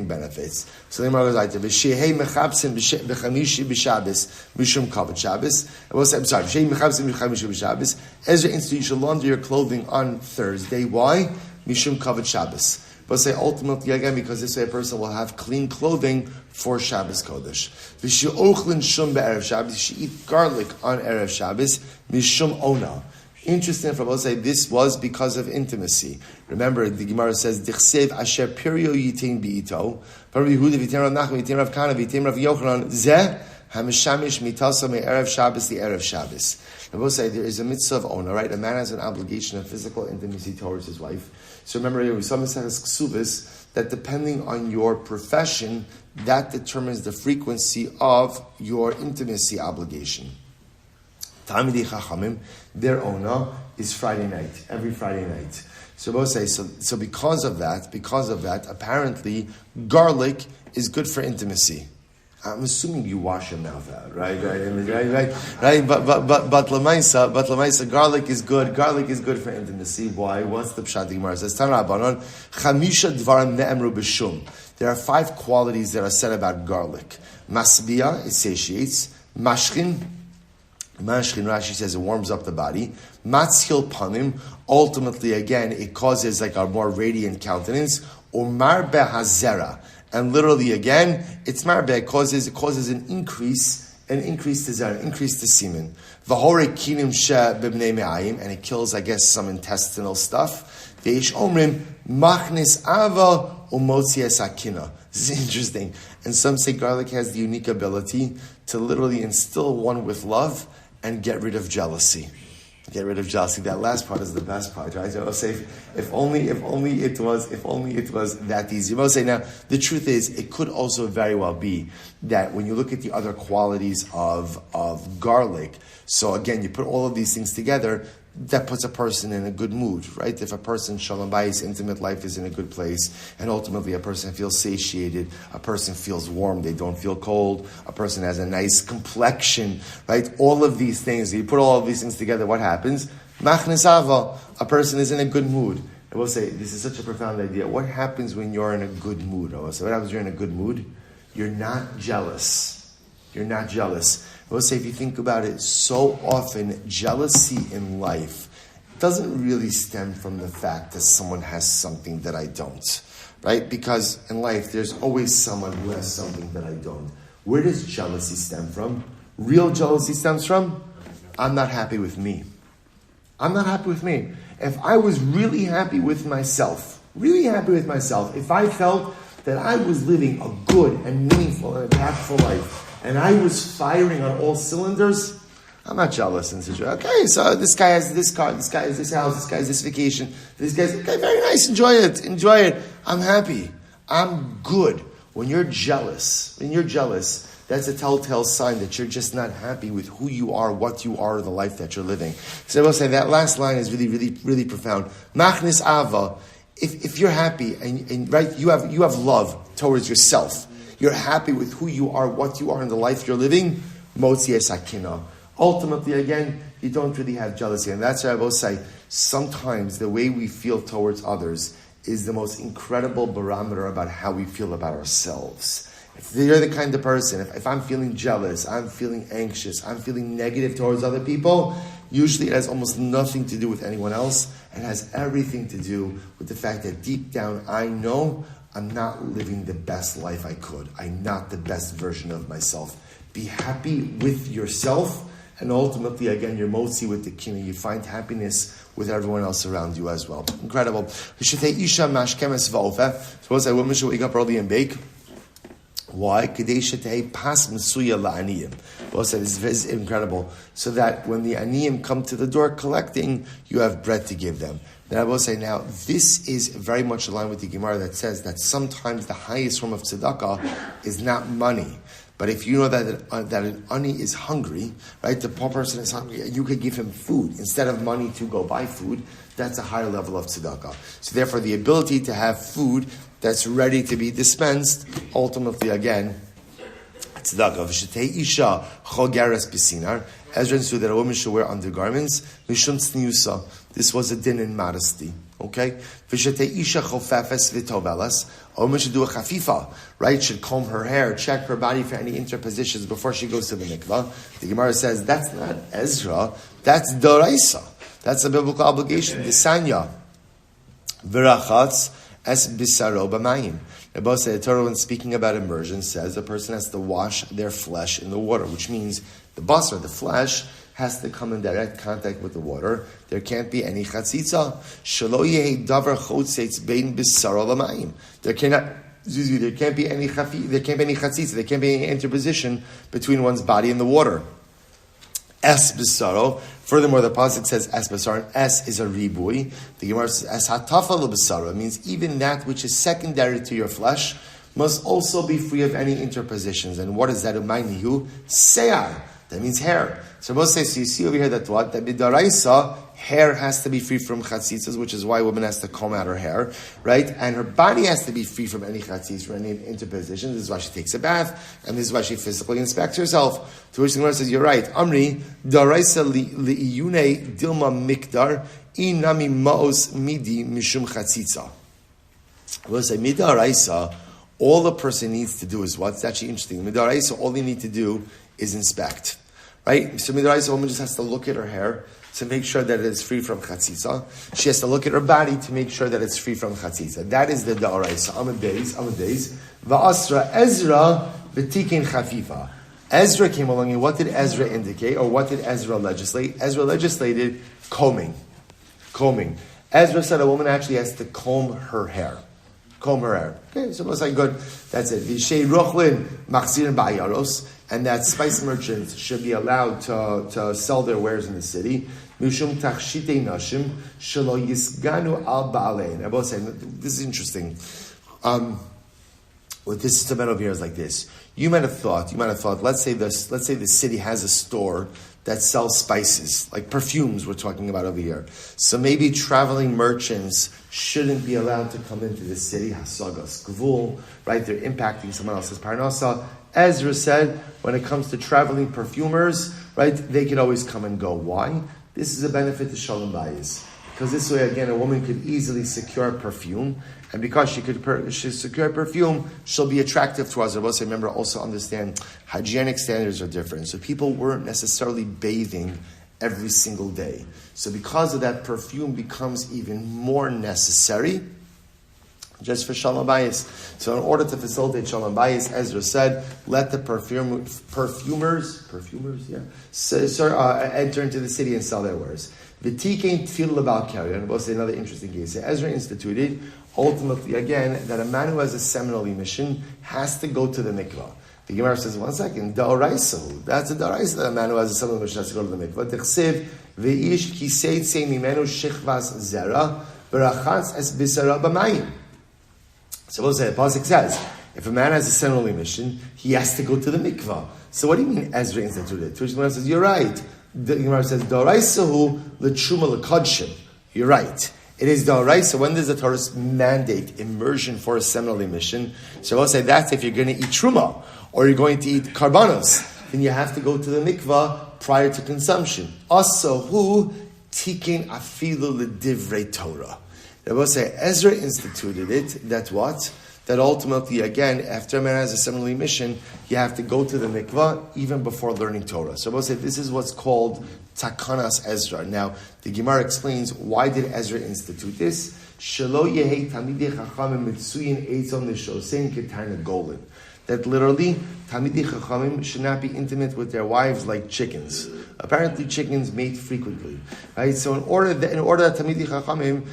benefits. So the Gemara goes like this: V'shehei mechabsim b'chamishi b'Shabbos mishum kavod Shabbos. V'shehei mechabsim b'chamishi b'Shabbos. Ezra instituted you should launder your clothing on Thursday. Why? Mishum kavod Shabbos. But say ultimately again because this way a person will have clean clothing for Shabbos Kodesh. V'she'ochlin shum be'erev Shabbos. You should eat garlic on erev Shabbos. Mishum ona. Interesting for say this was because of intimacy. Remember, the Gemara says, "Dichsev asher pirio yitin biito." Rabbi Yehuda v'yitin Rav Nachman v'yitin Rav Kana v'yitin Rav Yochanan zeh hamishamish mitasa me'erev Shabbos the erev Shabbos. Rabbi say there is a mitzvah of ona, right? A man has an obligation of physical intimacy towards his wife. So remember, we saw Maseches Ksubis that depending on your profession, that determines the frequency of your intimacy obligation. Talmidei Chachamim, their ona is Friday night, every Friday night. So both say, so because of that, apparently garlic is good for intimacy. I'm assuming you wash your mouth out, right? But lamaisa, garlic is good. Garlic is good for intimacy. Why? What's the pshat? The Gemara says, Tanrabanon, chamisha dvarim ne'emru b'shum. There are 5 qualities that are said about garlic. Masbiya, it satiates. Mashchin, Rashi says it warms up the body. Matzil panim, ultimately again it causes like a more radiant countenance. Umar behazera, and literally again it's marbe, it causes an increase to zera, an increase to semen. V'hore kinim she b'bnei me'ayim, and it kills some intestinal stuff. V'eish omrim machnis ava umotzias akina. This is interesting, and some say garlic has the unique ability to literally instill one with love and get rid of jealousy. That last part is the best part, right? So I'll say, if only it was that easy. I'll say now, the truth is, it could also very well be that when you look at the other qualities of garlic, so again, you put all of these things together, that puts a person in a good mood, right? If a person, shalom bayis, intimate life is in a good place, and ultimately a person feels satiated, a person feels warm, they don't feel cold, a person has a nice complexion, right? All of these things, you put all of these things together, what happens? Machnes ava, a person is in a good mood. I will say, this is such a profound idea. What happens when you're in a good mood? I will say, what happens when you're in a good mood? You're not jealous. I will say, if you think about it, so often jealousy in life doesn't really stem from the fact that someone has something that I don't, right? Because in life, there's always someone who has something that I don't. Where does jealousy stem from? Real jealousy stems from, I'm not happy with me. If I was really happy with myself, if I felt that I was living a good and meaningful and impactful life, and I was firing on all cylinders, I'm not jealous and say, okay, so this guy has this car, this guy has this house, this guy has this vacation, this guy's, okay, very nice, enjoy it. I'm happy. I'm good. when you're jealous, that's a telltale sign that you're just not happy with who you are, what you are, the life that you're living. So I will say that last line is really, really, really profound. Machnis ava. If you're happy and right, you have love towards yourself. You're happy with who you are, what you are, in the life you're living. Motzi esakina. Ultimately, again, you don't really have jealousy, and that's why I will say sometimes the way we feel towards others is the most incredible barometer about how we feel about ourselves. If you're the kind of person, if I'm feeling jealous, I'm feeling anxious, I'm feeling negative towards other people, usually it has almost nothing to do with anyone else, and has everything to do with the fact that deep down I know I'm not living the best life I could. I'm not the best version of myself. Be happy with yourself, and ultimately, again, you're motzi with the kina. You find happiness with everyone else around you as well. Incredible. Suppose a woman should wake up early and bake. Why? Well, this is incredible. So that when the aniyim come to the door collecting, you have bread to give them. Then I will say now, this is very much aligned with the Gemara that says that sometimes the highest form of tzedakah is not money. But if you know that an ani is hungry, right, the poor person is hungry, you could give him food instead of money to go buy food, that's a higher level of tzedakah. So therefore, the ability to have food that's ready to be dispensed, ultimately, again, tzedakah. V'shetei isha chogeres b'sinar. Ezra understood that a woman should wear undergarments. Mishum tzniusa. This was a din in modesty. Okay? V'shetei isha chofefes v'tovelas. A woman should do a chafifa, right? Should comb her hair, check her body for any interpositions before she goes to the mikvah. The Gemara says that's not Ezra, that's Doraisa. That's a biblical obligation. Desanya. V'rachatz es bisaro b'mayim. The Torah, when speaking about immersion, says the person has to wash their flesh in the water, which means the basar, the flesh, has to come in direct contact with the water. There can't be any chatzitza. Shelo yehi davar chotzetz bein bisaro l'mayim. There can't be any chatzitza. There can't be any interposition between one's body and the water. Es bisaro. Furthermore, the pasuk says es basar, and es is a ribui. The Gemara says es hatafa lebasara. It means even that which is secondary to your flesh must also be free of any interpositions. And what is that? Umaynihu se'ar. That means hair. So both say, so you see over here that what? That bidaraisa, hair has to be free from chatzitzas, which is why a woman has to comb out her hair, right? And her body has to be free from any chatzitzas, from any interposition. This is why she takes a bath, and this is why she physically inspects herself. To which the Gemara says, you're right. Amri, daraisa li'iyune dilma mikdar, inami maos midi mishum chatzitza. We'll say, midaraisa, all the person needs to do is what? It's actually interesting. Midaraisa, all they need to do is inspect. Right? So midaraisa, a woman just has to look at her hair to make sure that it is free from chatzitza. She has to look at her body to make sure that it's free from chatzitza. That is the da'araisa. Amadays. Va'asra Ezra v'tikin chafifa. Ezra came along, and what did Ezra indicate, or what did Ezra legislate? Ezra legislated combing. Ezra said a woman actually has to comb her hair. Okay, so it's like good. That's it. V'shei rochlin machzirin ba'yaros. And that spice merchants should be allowed to sell their wares in the city. Mishum tachshitei nashim shelo yisganu al ba'alein. I both say this is interesting. What this instrument over here is like this. You might have thought. Let's say the city has a store that sells spices, like perfumes. We're talking about over here. So maybe traveling merchants shouldn't be allowed to come into the city. Hasagas gvul, right? They're impacting someone else's parnasa. Ezra said, when it comes to traveling perfumers, right, they could always come and go. Why? This is a benefit to shalom bayis. Because this way, again, a woman could easily secure perfume. And because she could secure perfume, she'll be attractive to us. Remember, also understand, hygienic standards are different. So people weren't necessarily bathing every single day. So because of that, perfume becomes even more necessary just for shalom bayis. So in order to facilitate shalom bayis, Ezra said, let the perfumers, enter into the city and sell their wares. V'tikein tefillah lebal karyon. We'll say another interesting case. So Ezra instituted, ultimately again, that a man who has a seminal emission has to go to the mikvah. The Gemara says, 1 second, da'oraisa. That's a da'oraisa that a man who has a seminal emission has to go to the mikvah. T'chsev ve'ish kisei tzei mimenu shechvas zera v'rachatz es bisara b'mayim. So we'll say, the pasuk says, If a man has a seminal mission, he has to go to the mikvah. So what do you mean Ezra instituted? Which Gemara says, you're right. The Gemara says, D'oraisahu l'truma l'kodshim. You're right. It is D'oraisa. When does the Torah mandate immersion for a seminal emission? So we'll say that's if you're going to eat truma or you're going to eat karbanos. Then you have to go to the mikvah prior to consumption. Also, who tikin afilu l'divrei Torah. They will say Ezra instituted it. That what? That ultimately, again, after a man has a seminal emission, you have to go to the mikvah even before learning Torah. So we'll say this is what's called takanas Ezra. Now, the Gemara explains why did Ezra institute this? Shelo yehei tamidei chachamim mitzuyin eitzon nishosein ketarna golin. That literally, Talmidei Chachamim should not be intimate with their wives like chickens. Apparently, chickens mate frequently, right? So, in order that Talmidei Chachamim,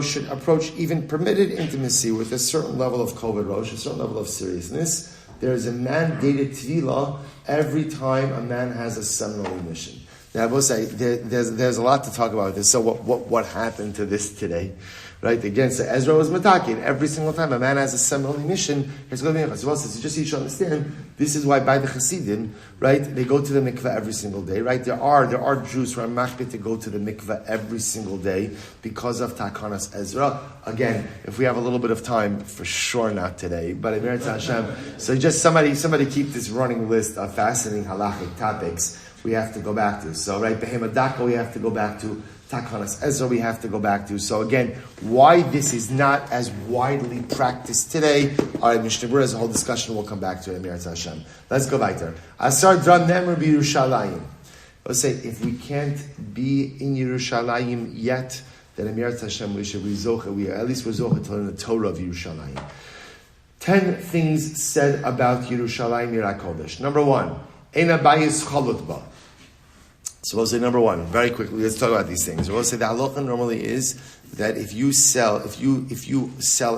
should approach even permitted intimacy with a certain level of kovod rosh, a certain level of seriousness, there is a mandated tevilah every time a man has a seminal emission. Now, I will say there's a lot to talk about this. So, what happened to this today? Right, again, so Ezra was matakin. Every single time a man has a seminal emission, he's going to be so just so you should understand, this is why by the Hasidim, right, they go to the mikveh every single day, right? There are Jews who are machbit to go to the mikveh every single day because of Takanas Ezra. Again, if we have a little bit of time, for sure not today, but Emir Hashem. So just somebody keep this running list of fascinating halachic topics we have to go back to. So, right, Behemadaka we have to go back to. Takanas Ezra we have to go back to. So again, why this is not as widely practiced today, our Mishnah Berurah, as a whole discussion, we'll come back to it. Emir Hashem. Let's go weiter. Asar dran nemer b'Yerushalayim. Let's say if we can't be in Yerushalayim yet, then Emir Hashem we should we at least rezocha to learn the Torah of Yerushalayim. 10 things said about Yerushalayim Yirah Kodesh. Number 1, ein abayis chalot ba. So we'll say number 1, very quickly, let's talk about these things. We'll say the halacha normally is that if you sell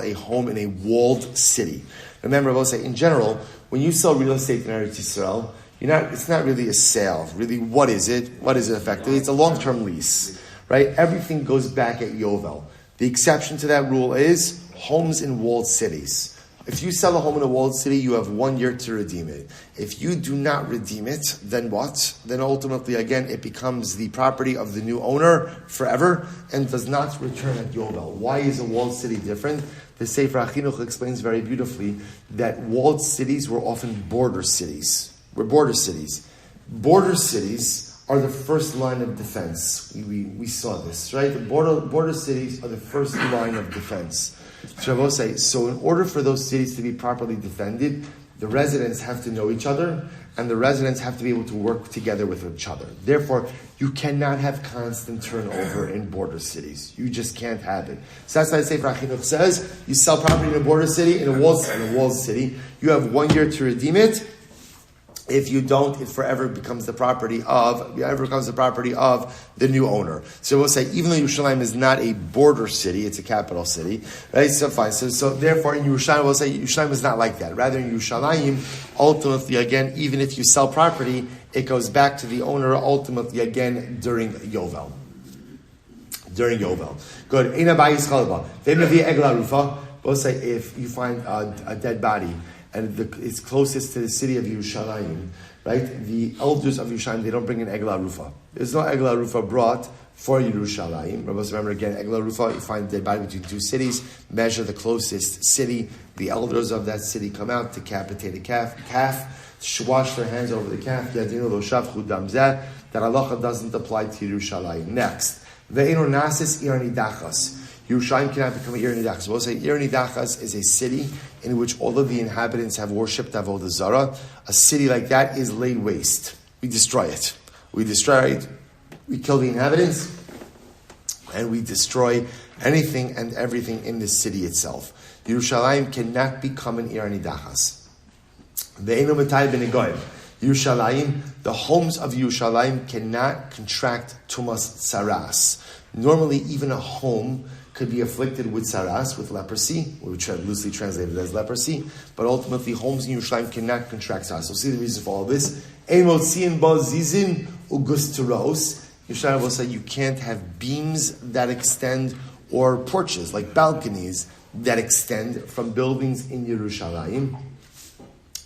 a home in a walled city, remember, we'll say in general, when you sell real estate in Eretz Yisrael, it's not really a sale. Really, what is it? What is it effectively? It's a long-term lease, right? Everything goes back at Yovel. The exception to that rule is homes in walled cities. If you sell a home in a walled city, you have 1 year to redeem it. If you do not redeem it, then what? Then ultimately, again, it becomes the property of the new owner forever and does not return at Yovel. Why is a walled city different? The Sefer HaChinuch explains very beautifully that walled cities were often border cities. Border cities are the first line of defense. We saw this, right? The border cities are the first line of defense. So in order for those cities to be properly defended, the residents have to know each other, and the residents have to be able to work together with each other. Therefore, you cannot have constant turnover in border cities. You just can't have it. So that's why Sefer HaChinuch says, you sell property in a border city, in a walled city, you have 1 year to redeem it. If you don't, it forever becomes the property of the new owner. So we'll say, even though Yerushalayim is not a border city, it's a capital city, right? So fine. So therefore, in Yerushalayim, we'll say Yerushalayim is not like that. Rather, in Yerushalayim, ultimately, again, even if you sell property, it goes back to the owner, ultimately, again, during Yovel. Good. We'll say, if you find a dead body, and it's closest to the city of Yerushalayim, right? The elders of Yerushalayim, they don't bring an egla rufa. There's no egla rufa brought for Yerushalayim. Remember again, egla rufa, you find dead body between 2 cities, measure the closest city. The elders of that city come out, decapitate a calf, wash their hands over the calf. That halacha doesn't apply to Yerushalayim. Next, ve'eno nasis irani dachas. Yerushalayim cannot become an Ir Nidachas. We'll say Ir Nidachas is a city in which all of the inhabitants have worshipped Avodah Zarah. A city like that is laid waste. We destroy it. We kill the inhabitants, and we destroy anything and everything in the city itself. Yerushalayim cannot become an Ir Nidachas. Yerushalayim, the homes of Yerushalayim cannot contract Tumas Tsaras. Normally, even a home could be afflicted with saras, with leprosy, which are loosely translated as leprosy, but ultimately homes in Yerushalayim cannot contract saras. So see the reason for all this. Yerushalayim will say you can't have beams that extend or porches, like balconies, that extend from buildings in Yerushalayim.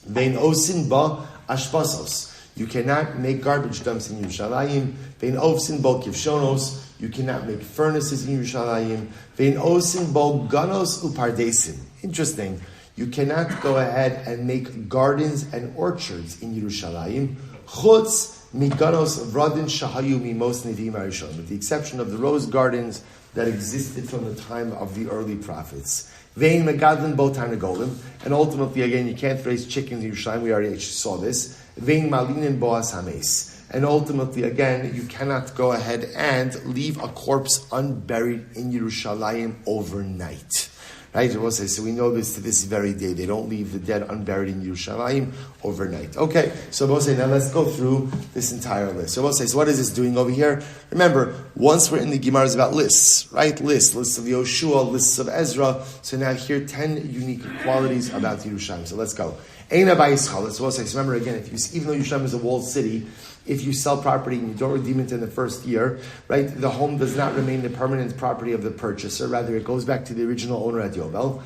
Vein osin ba ashpasos. You cannot make garbage dumps in Yerushalayim. Vein osin ba kivshonos. You cannot make furnaces in Yerushalayim. Vein osin ba ganos upardesim. Interesting. You cannot go ahead and make gardens and orchards in Yerushalayim. Chutz miganos vradin shahayu mimos neviim harishon, with the exception of the rose gardens that existed from the time of the early prophets. Vein megadlin bo tarnagolim, and ultimately again you can't raise chickens in Yerushalayim. We already saw this. Vein malinin boas hames, and ultimately again you cannot go ahead and leave a corpse unburied in Yerushalayim overnight. Right, so we know this to this very day. They don't leave the dead unburied in Yerushalayim overnight. Okay, so Moshe, now let's go through this entire list. So Moshe, so what is this doing over here? Remember, once we're in the Gemara is about lists, right? Lists of Yoshua, lists of Ezra. So now here 10 unique qualities about Yerushalayim. So let's go. Eina ba'yischal. So Moshe, remember again, even though Yerushalayim is a walled city, if you sell property and you don't redeem it in the first year, right, the home does not remain the permanent property of the purchaser. Rather, it goes back to the original owner at Yovel.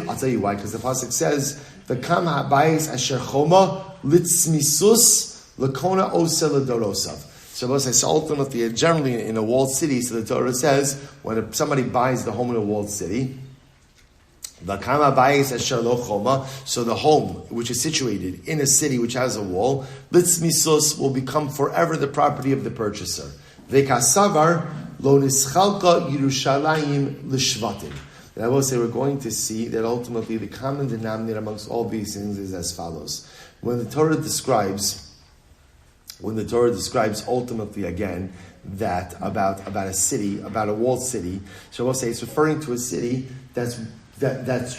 I'll tell you why, because the pasuk says, "V'kam ha'bayis asher choma litzmisus lakona osa ledorosav." So ultimately, generally in a walled city, so the Torah says, when somebody buys the home in a walled city, so the home, which is situated in a city which has a wall, litzmisos will become forever the property of the purchaser. Vekasavar lo nischalka Yerushalayim l'shvatim. And I will say we're going to see that ultimately the common denominator amongst all these things is as follows. When the Torah describes ultimately again that about a city, about a walled city, so we'll say it's referring to a city that's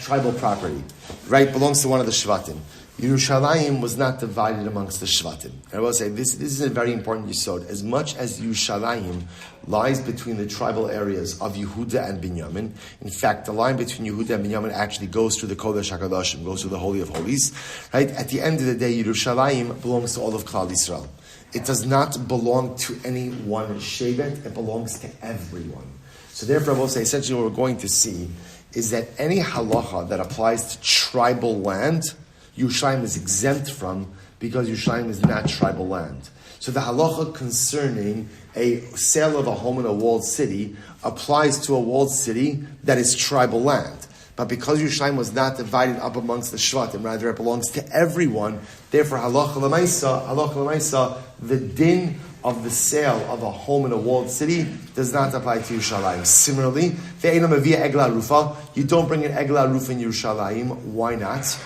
tribal property, right? Belongs to one of the Shvatim. Yerushalayim was not divided amongst the Shvatim. And I will say this is a very important yisod. As much as Yerushalayim lies between the tribal areas of Yehuda and Binyamin, in fact, the line between Yehuda and Binyamin actually goes through the Kodesh HaKadoshim, goes through the Holy of Holies, right? At the end of the day, Yerushalayim belongs to all of Klal Yisrael. It does not belong to any one shevet. It belongs to everyone. So therefore, I will say essentially what we're going to see is that any halacha that applies to tribal land, Yerushalayim is exempt from, because Yerushalayim is not tribal land. So the halacha concerning a sale of a home in a walled city applies to a walled city that is tribal land. But because Yerushalayim was not divided up amongst the Shvatim, rather it belongs to everyone, therefore halacha l'maisa, the din of the sale of a home in a walled city does not apply to Yerushalayim. Similarly, you don't bring an egla roof in Yerushalayim. Why not?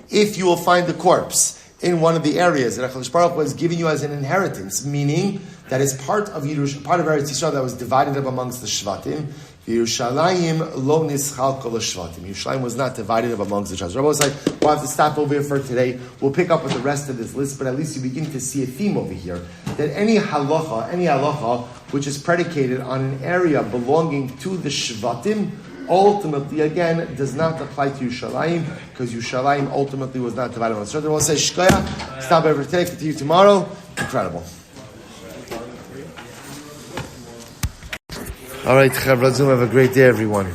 If you will find the corpse in one of the areas that HaKadosh Baruch Hu was giving you as an inheritance, meaning that is part of Eretz Yisrael that was divided up amongst the Shvatim. Yerushalayim lo nischal kol Shvatim. Yerushalayim was not divided up amongst the tribes. Rabbi was like, we'll have to stop over here for today. We'll pick up with the rest of this list, but at least you begin to see a theme over here. That any halacha which is predicated on an area belonging to the Shvatim, ultimately, again, does not apply to Yerushalayim, because Yerushalayim ultimately was not divided amongst the tribes. We'll say, Shkoya, stop over today, continue tomorrow. Incredible. All right, Chavra Zoom, have a great day, everyone.